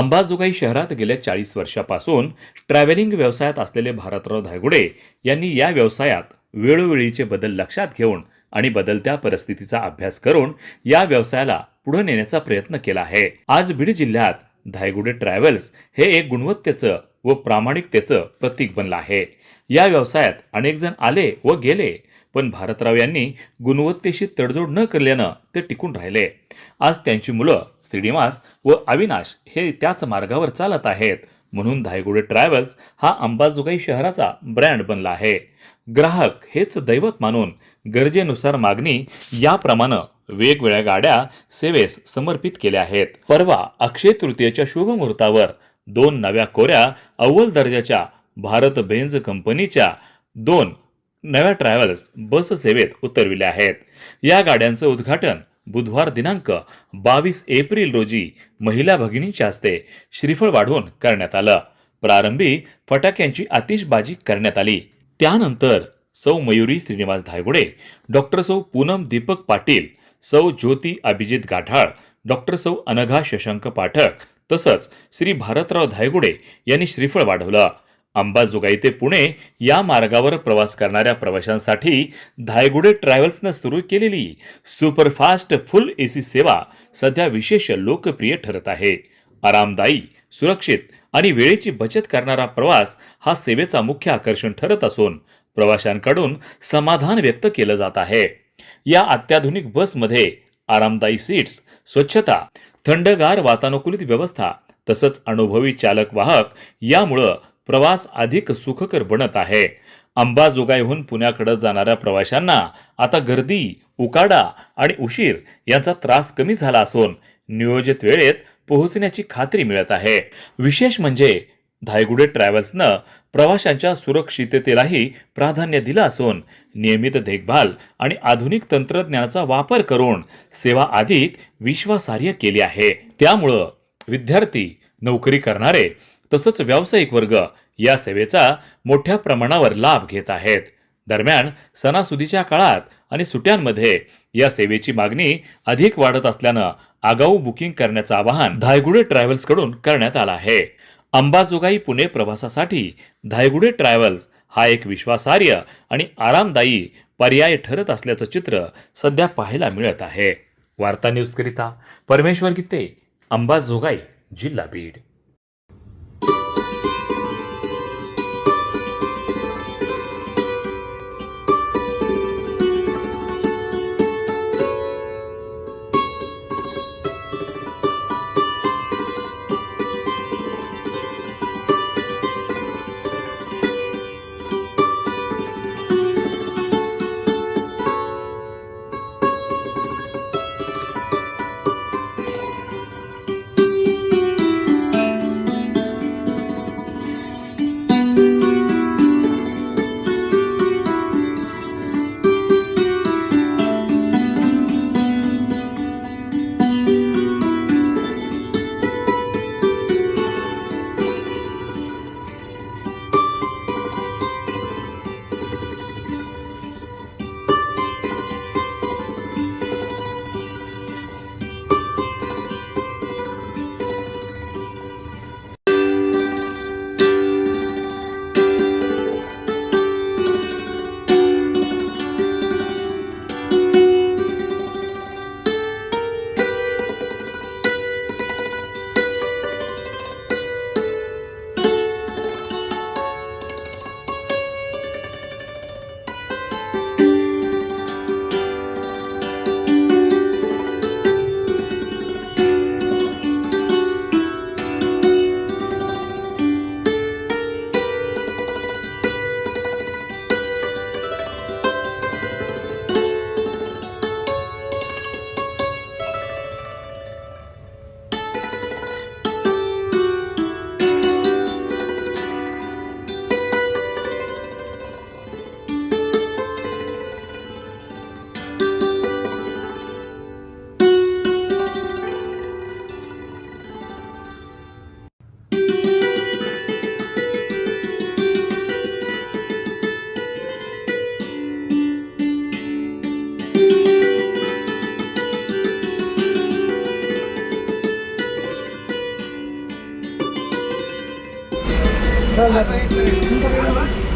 अंबाजोगाई शहरात गेल्या 40 वर्षापासून ट्रॅव्हलिंग व्यवसायात असलेले भारतराव धायगुडे यांनी या व्यवसायात वेळोवेळीचे बदल लक्षात घेऊन आणि बदलत्या परिस्थितीचा अभ्यास करून या व्यवसायाला पुढे नेण्याचा प्रयत्न केला आहे. आज बीड जिल्ह्यात धायगुडे ट्रॅव्हल्स हे एक गुणवत्तेचं व प्रामाणिकतेचं प्रतीक बनलं आहे. या व्यवसायात अनेक जण आले व गेले, पण भारतराव यांनी गुणवत्तेशी तडजोड न केल्यानं ते टिकून राहिले. आज त्यांची मुलं श्रीनिवास व अविनाश हे त्याच मार्गावर चालत आहेत. म्हणून धायगुडे ट्रॅव्हल्स हा अंबाजोगाई शहराचा ब्रँड बनला आहे. ग्राहक हेच दैवत मानून गरजेनुसार मागणी याप्रमाणे वेगवेगळ्या गाड्या सेवेस समर्पित केल्या आहेत. परवा अक्षय तृतीयेच्या शुभ मुहूर्तावर 2 नव्या कोऱ्या अव्वल दर्जाच्या भारत बेंझ कंपनीच्या 2 नव्या ट्रॅव्हल्स बस सेवेत उतरविल्या आहेत. या गाड्यांचं उद्घाटन बुधवार दिनांक 22 एप्रिल रोजी महिला भगिनींच्या हस्ते श्रीफळ वाढवून करण्यात आलं. प्रारंभी फटाक्यांची आतिषबाजी करण्यात आली. त्यानंतर सौ मयुरी श्रीनिवास धायगुडे, डॉक्टर सौ पूनम दीपक पाटील, सौ ज्योती अभिजित गाठाळ, डॉक्टर सौ अनघा शशांक पाठक तसंच श्री भारतराव धायगुडे यांनी श्रीफळ वाढवलं. अंबाजोगाई ते पुणे या मार्गावर प्रवास करणाऱ्या प्रवाशांसाठी धायगुडे ट्रॅव्हल्सनं सुरू केलेली सुपरफास्ट फुल एसी सेवा सध्या विशेष लोकप्रिय ठरत आहे. आरामदायी, सुरक्षित आणि वेळेची बचत करणारा प्रवास हा सेवेचा मुख्य आकर्षण ठरत असून प्रवाशांकडून समाधान व्यक्त केलं जात आहे. या अत्याधुनिक बसमध्ये आरामदायी सीट्स, स्वच्छता, थंडगार वातानुकूलित व्यवस्था तसंच अनुभवी चालक वाहक यामुळं प्रवास अधिक सुखकर बनत आहे. अंबाजोगाईहून पुण्याकडे जाणाऱ्या प्रवाशांना आता गर्दी, उकाडा आणि उशीर यांचा त्रास कमी झाला असून नियोजित वेळेत पोहोचण्याची खात्री मिळत आहे. विशेष म्हणजे धायगुडे ट्रॅव्हल्सनं प्रवाशांच्या सुरक्षिततेलाही प्राधान्य दिलं असून नियमित देखभाल आणि आधुनिक तंत्रज्ञानाचा वापर करून सेवा अधिक विश्वासार्ह केली आहे. त्यामुळं विद्यार्थी, नोकरी करणारे तसंच व्यावसायिक वर्ग या सेवेचा मोठ्या प्रमाणावर लाभ घेत आहेत. दरम्यान सणासुदीच्या काळात आणि सुट्यांमध्ये या सेवेची मागणी अधिक वाढत असल्यानं आगाऊ बुकिंग करण्याचं आवाहन धायगुडे ट्रॅव्हल्स कडून करण्यात आलं आहे. अंबाजोगाई पुणे प्रवासासाठी धायगुडे ट्रॅव्हल्स हा एक विश्वासार्ह आणि आरामदायी पर्याय ठरत असल्याचं चित्र सध्या पाहायला मिळत आहे. वार्ता न्यूजकरिता परमेश्वर गीते, अंबाजोगाई, जिल्हा बीड. बदल